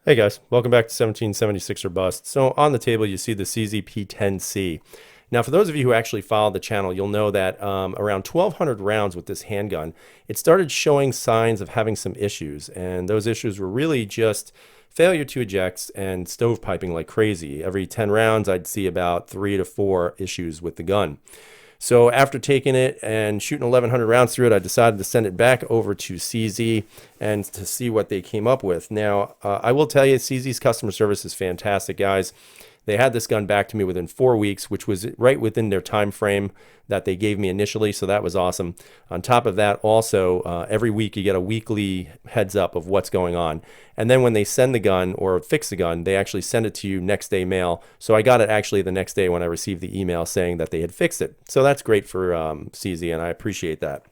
Hey guys, welcome back to 1776 or Bust. So on the table you see the CZ P10C. Now for those of you who actually followed the channel, you'll know that around 1,200 rounds with this handgun, it started showing signs of having some issues. And those issues were really just failure to eject and stovepiping like crazy. Every 10 rounds I'd see about 3 to 4 issues with the gun. So after taking it and shooting 1,100 rounds through it, I decided to send it back over to CZ and to see what they came up with. Now, I will tell you, CZ's customer service is fantastic, guys. They had this gun back to me within 4 weeks, which was right within their time frame that they gave me initially, so that was awesome. On top of that, also, every week you get a weekly heads up of what's going on. And then when they send the gun or fix the gun, they actually send it to you next day mail. So I got it actually the next day when I received the email saying that they had fixed it. So that's great for CZ, and I appreciate that.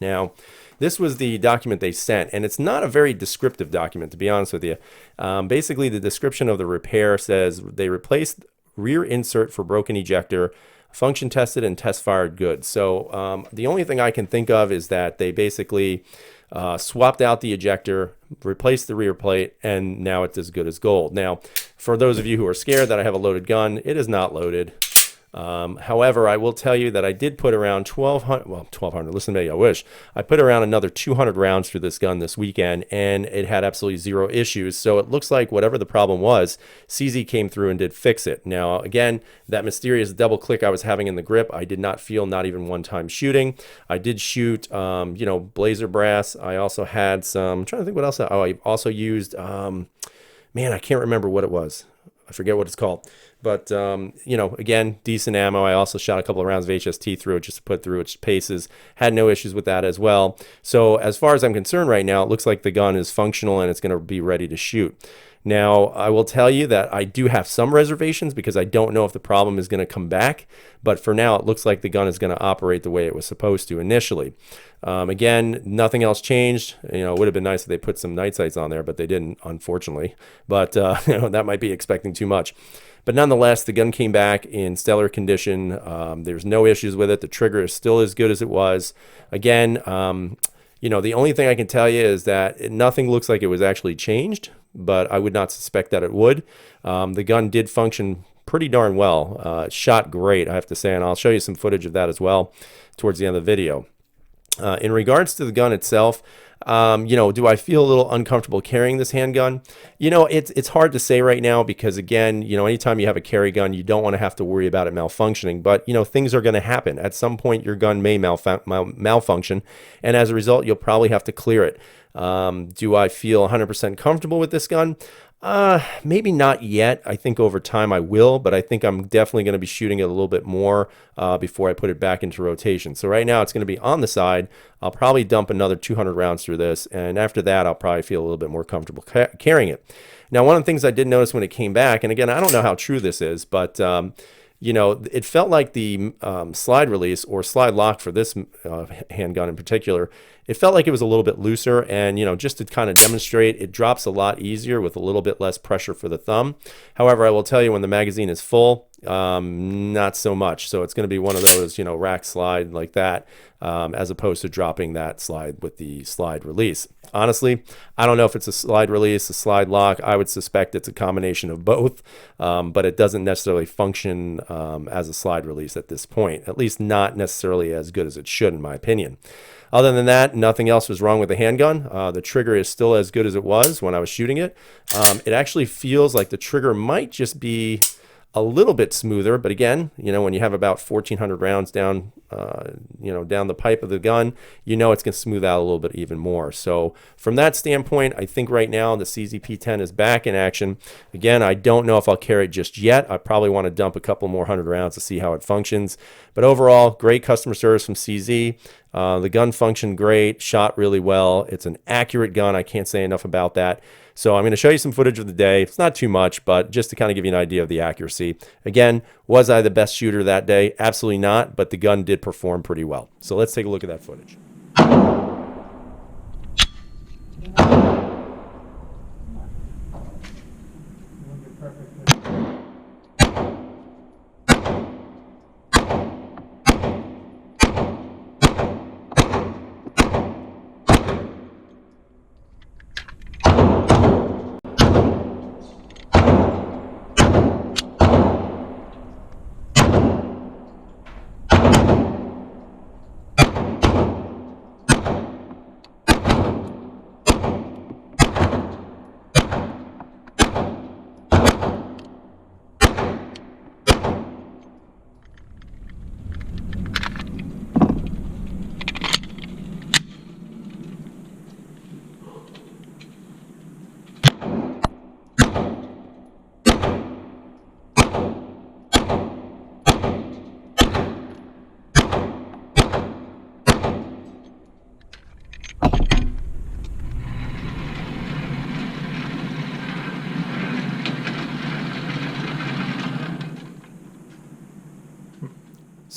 Now, this was the document they sent, and it's not a very descriptive document, to be honest with you. Basically, the description of the repair says they replaced rear insert for broken ejector, function tested and test fired good. So the only thing I can think of is that they basically swapped out the ejector, replaced the rear plate, and now it's as good as gold. Now, for those of you who are scared that I have a loaded gun, it is not loaded. However, I will tell you that I did put around 1,200, listen to me, I wish. I put around another 200 rounds through this gun this weekend, and it had absolutely zero issues. So it looks like whatever the problem was, CZ came through and did fix it. Now, again, that mysterious double click I was having in the grip, I did not feel not even one time shooting. I did shoot, blazer brass. I also had some, I'm trying to think what else. I also used, man, I can't remember what it was. I forget what it's called. But, again, decent ammo. I also shot a couple of rounds of HST through it just to put through its paces. Had no issues with that as well. So as far as I'm concerned right now, it looks like the gun is functional and it's going to be ready to shoot. Now, I will tell you that I do have some reservations because I don't know if the problem is going to come back. But for now, it looks like the gun is going to operate the way it was supposed to initially. Again, nothing else changed. It would have been nice if they put some night sights on there, but they didn't, unfortunately. But, that might be expecting too much. But nonetheless, the gun came back in stellar condition. There's no issues with it. The trigger is still as good as it was. Again, the only thing I can tell you is that nothing looks like it was actually changed, but I would not suspect that it would. The gun did function pretty darn well. It shot great, I have to say, and I'll show you some footage of that as well towards the end of the video. In regards to the gun itself, do I feel a little uncomfortable carrying this handgun? It's hard to say right now because, again, anytime you have a carry gun, you don't want to have to worry about it malfunctioning. But, things are going to happen. At some point, your gun may malfunction, and as a result, you'll probably have to clear it. Do I feel 100% comfortable with this gun? Maybe not yet. I think over time I will, but I think I'm definitely going to be shooting it a little bit more before I put it back into rotation. So right now it's going to be on the side. I'll probably dump another 200 rounds through this, and after that I'll probably feel a little bit more comfortable carrying it. Now, one of the things I did notice when it came back, and again, I don't know how true this is, but it felt like the slide release or slide lock for this handgun in particular, it felt like it was a little bit looser, and just to kind of demonstrate, it drops a lot easier with a little bit less pressure for the thumb. However, I will tell you, when the magazine is full, not so much. So it's going to be one of those, rack slide like that, as opposed to dropping that slide with the slide release. Honestly, I don't know if it's a slide release, a slide lock. I would suspect it's a combination of both, but it doesn't necessarily function as a slide release at this point, at least not necessarily as good as it should, in my opinion. Other than that, nothing else was wrong with the handgun. The trigger is still as good as it was when I was shooting it. It actually feels like the trigger might just be a little bit smoother, but again, when you have about 1,400 rounds down, down the pipe of the gun, it's going to smooth out a little bit even more. So from that standpoint, I think right now the CZ P10 is back in action. Again, I don't know if I'll carry it just yet. I probably want to dump a couple more 100 rounds to see how it functions. But overall, great customer service from CZ. The gun functioned great, shot really well. It's an accurate gun. I can't say enough about that. So I'm going to show you some footage of the day. It's not too much, but just to kind of give you an idea of the accuracy. Again, was I the best shooter that day? Absolutely not, but the gun did perform pretty well. So let's take a look at that footage.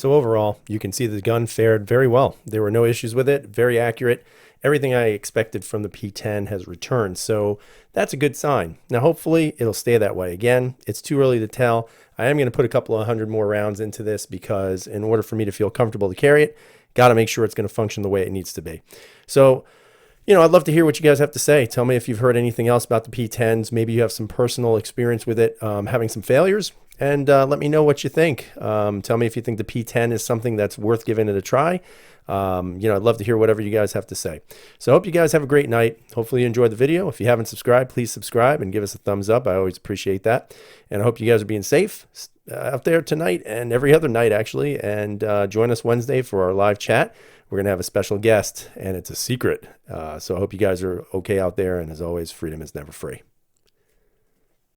So overall, you can see the gun fared very well. There were no issues with it, very accurate. Everything I expected from the P10 has returned, so that's a good sign. Now hopefully it'll stay that way. Again, it's too early to tell. I am going to put a couple of hundred more rounds into this because in order for me to feel comfortable to carry it, got to make sure it's going to function the way it needs to be. So, I'd love to hear what you guys have to say. Tell me if you've heard anything else about the P10s. Maybe you have some personal experience with it, having some failures, and let me know what you think. Tell me if you think the P10 is something that's worth giving it a try. I'd love to hear whatever you guys have to say. So I hope you guys have a great night. Hopefully you enjoyed the video. If you haven't subscribed, please subscribe and give us a thumbs up. I always appreciate that. And I hope you guys are being safe out there tonight and every other night, actually. And join us Wednesday for our live chat. We're going to have a special guest, and it's a secret. So I hope you guys are okay out there. And as always, freedom is never free.